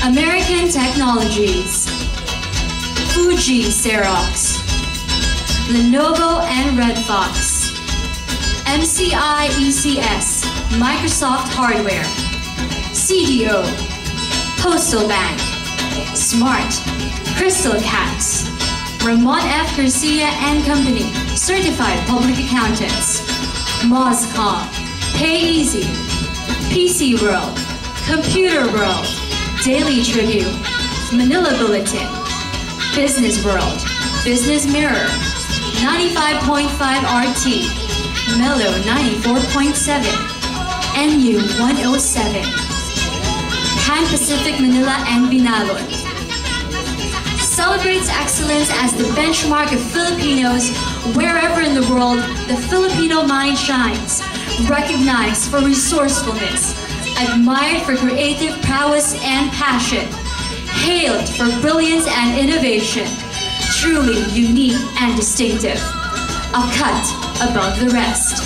American Technologies, Fuji Xerox, Lenovo and Red Fox, MCI ECS, Microsoft Hardware, CDO, Postal Bank, Smart, Crystal Cats, Ramon F. Garcia and Company, Certified Public Accountants, Moscom, PayEasy, PC World, Computer World, Daily Tribune, Manila Bulletin, Business World, Business Mirror, 95.5 RT, Mellow 94.7, NU 107, Pan Pacific Manila and Binalon. Celebrates excellence as the benchmark of Filipinos wherever in the world the Filipino mind shines. Recognized for resourcefulness, admired for creative prowess and passion, hailed for brilliance and innovation, truly unique and distinctive, a cut above the rest.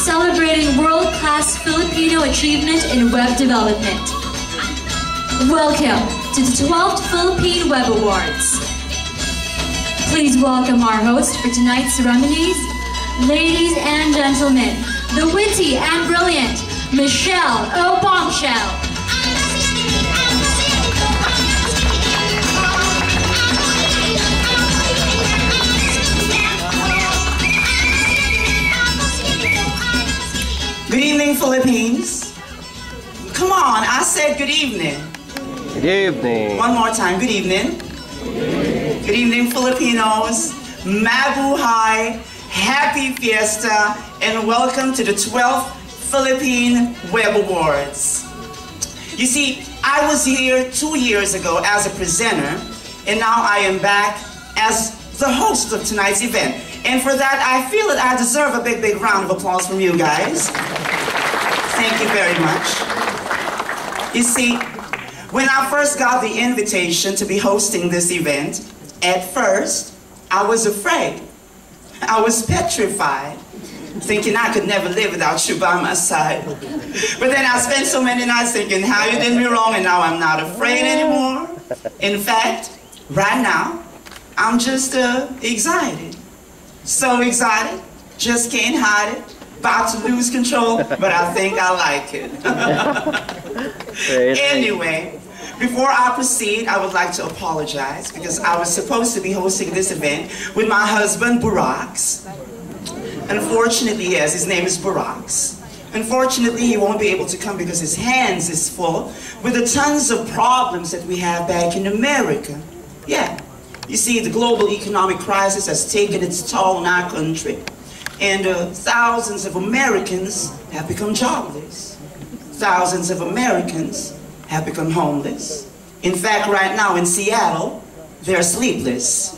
Celebrating world-class Filipino achievement in web development. Welcome to the 12th Philippine Web Awards. Please welcome our host for tonight's ceremonies, ladies and gentlemen, the witty and brilliant Michelle O. Bombshell. Good evening, Philippines. Come on, I said good evening. Good evening. One more time, good evening. Good evening, Filipinos. Mabuhay, happy fiesta, and welcome to the 12th Philippine Web Awards. You see, I was here 2 years ago as a presenter, and now I am back as the host of tonight's event. And for that, I feel that I deserve a big, big round of applause from you guys. Thank you very much. You see, when I first got the invitation to be hosting this event, at first, I was afraid. I was petrified, thinking I could never live without you by my side. But then I spent so many nights thinking how you did me wrong, and now I'm not afraid anymore. In fact, right now, I'm just excited. So excited, just can't hide it. About to lose control, but I think I like it. Anyway, before I proceed, I would like to apologize because I was supposed to be hosting this event with my husband, Burax. Unfortunately, yes, his name is Burax. Unfortunately, he won't be able to come because his hands is full with the tons of problems that we have back in America. Yeah, you see, the global economic crisis has taken its toll on our country. And thousands of Americans have become jobless. Thousands of Americans have become homeless. In fact, right now in Seattle, they're sleepless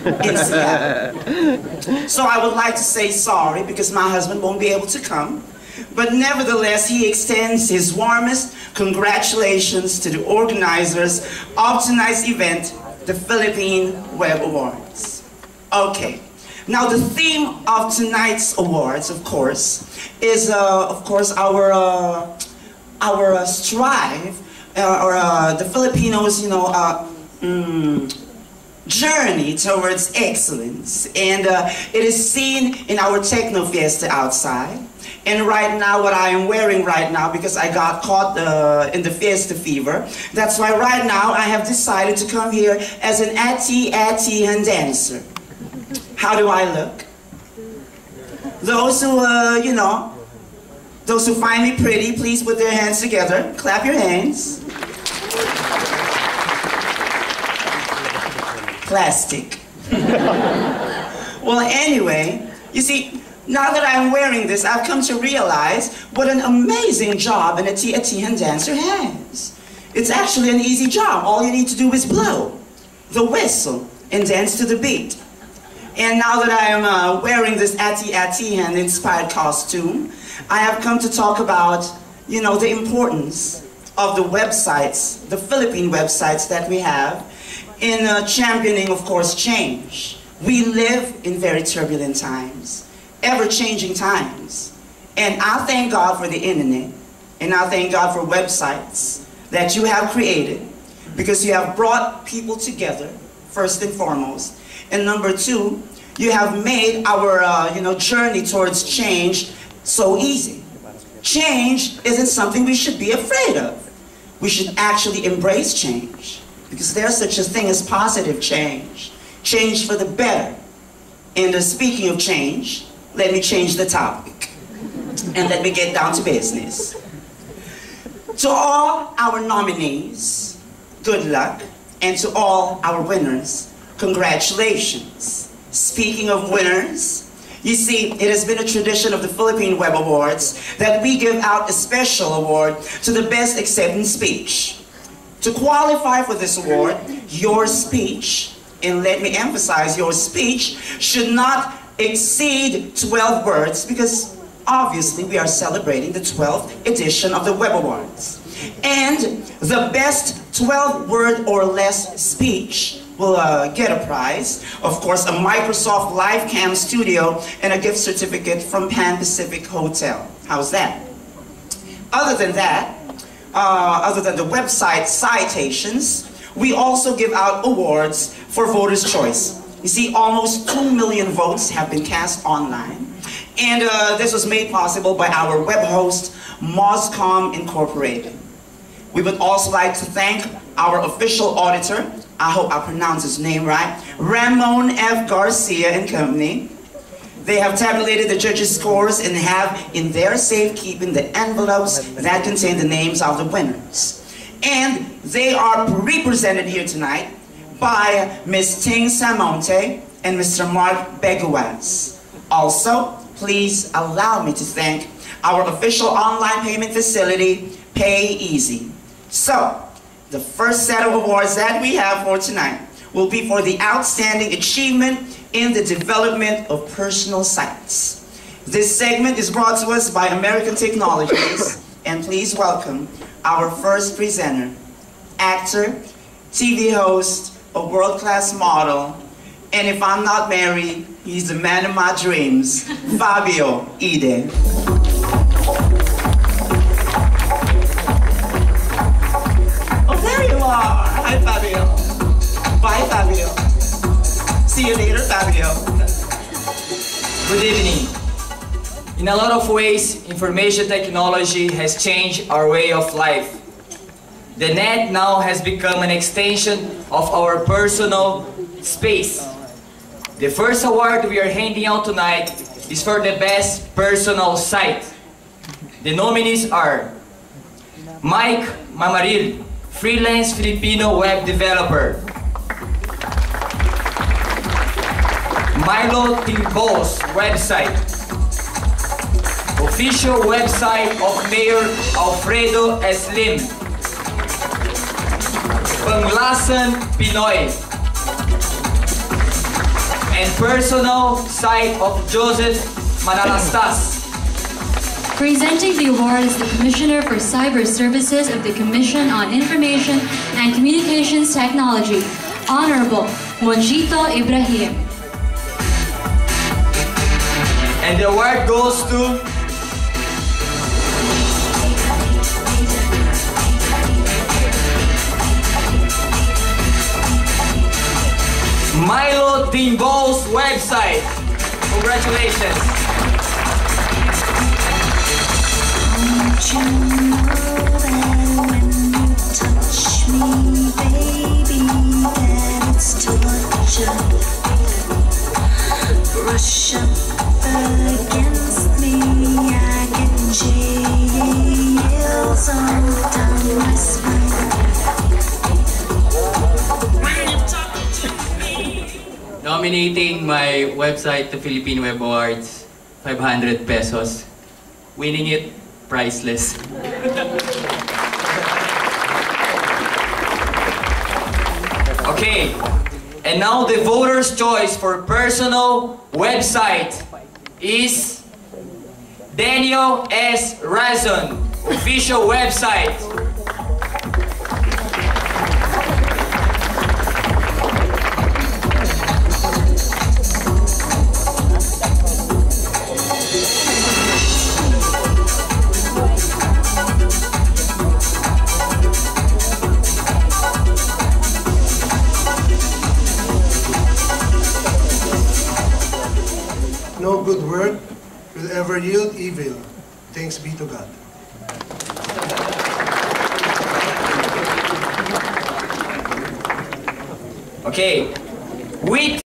in Seattle. So I would like to say sorry because my husband won't be able to come. But nevertheless, he extends his warmest congratulations to the organizers of tonight's event, the Philippine Web Awards. Okay. Now the theme of tonight's awards, of course, is our strive, the Filipinos, journey towards excellence, and it is seen in our Techno Fiesta outside. And right now, what I am wearing right now, because I got caught in the Fiesta fever, that's why right now I have decided to come here as an ati-atihan dancer. How do I look? Those who, those who find me pretty, please put their hands together. Clap your hands. Plastic. Well, anyway, you see, now that I'm wearing this, I've come to realize what an amazing job an ati-atihan dancer has. It's actually an easy job. All you need to do is blow the whistle and dance to the beat. And now that I am wearing this ati-atihan inspired costume, I have come to talk about, the importance of the websites, the Philippine websites that we have in championing, of course, change. We live in very turbulent times, ever-changing times. And I thank God for the internet, and I thank God for websites that you have created because you have brought people together, first and foremost. And number two, you have made our journey towards change so easy. Change isn't something we should be afraid of. We should actually embrace change because there's such a thing as positive change. Change for the better. And speaking of change, let me change the topic. And let me get down to business. To all our nominees, good luck. And to all our winners, congratulations. Speaking of winners, you see, it has been a tradition of the Philippine Web Awards that we give out a special award to the best acceptance speech. To qualify for this award, your speech, and let me emphasize, your speech should not exceed 12 words because obviously we are celebrating the 12th edition of the Web Awards. And the best 12-word or less speech will get a prize. Of course, a Microsoft Live Cam studio and a gift certificate from Pan Pacific Hotel. How's that? Other than that, other than the website citations, we also give out awards for Voters' Choice. You see, almost 2 million votes have been cast online. And this was made possible by our web host, Mozcom Incorporated. We would also like to thank our official auditor, I hope I pronounced his name right, Ramon F. Garcia and Company. They have tabulated the judges' scores and have in their safekeeping the envelopes that contain the names of the winners. And they are represented here tonight by Ms. Ting Samonte and Mr. Mark Beguas. Also, please allow me to thank our official online payment facility, PayEasy. So, the first set of awards that we have for tonight will be for the outstanding achievement in the development of personal sites. This segment is brought to us by American Technologies, and please welcome our first presenter, actor, TV host, a world-class model, and if I'm not married, he's the man of my dreams, Fabio Ide. Oh, there you are. Hi, Fabio. Bye, Fabio. See you later, Fabio. Good evening. In a lot of ways, information technology has changed our way of life. The net now has become an extension of our personal space. The first award we are handing out tonight is for the best personal site. The nominees are Mike Mamaril, freelance Filipino web developer. Milo Timbos website, official website of Mayor Alfredo Slim. Panglasan Pinoy, and personal site of Joseph Manalastas. Presenting the award is the Commissioner for Cyber Services of the Commission on Information and Communications Technology, Honorable Monjito Ibrahim. And the award goes to Milo Timbos website. Congratulations. Don't you know that when you touch me, baby, that it's torture? Brush up against me, I get chills all down my spine. Nominating my website to Philippine Web Awards, 500 pesos. Winning it, priceless. Okay, and now the voter's choice for personal website is Daniel S. Razon, official website. no good work will ever yield evil. Thanks be to God. Okay, we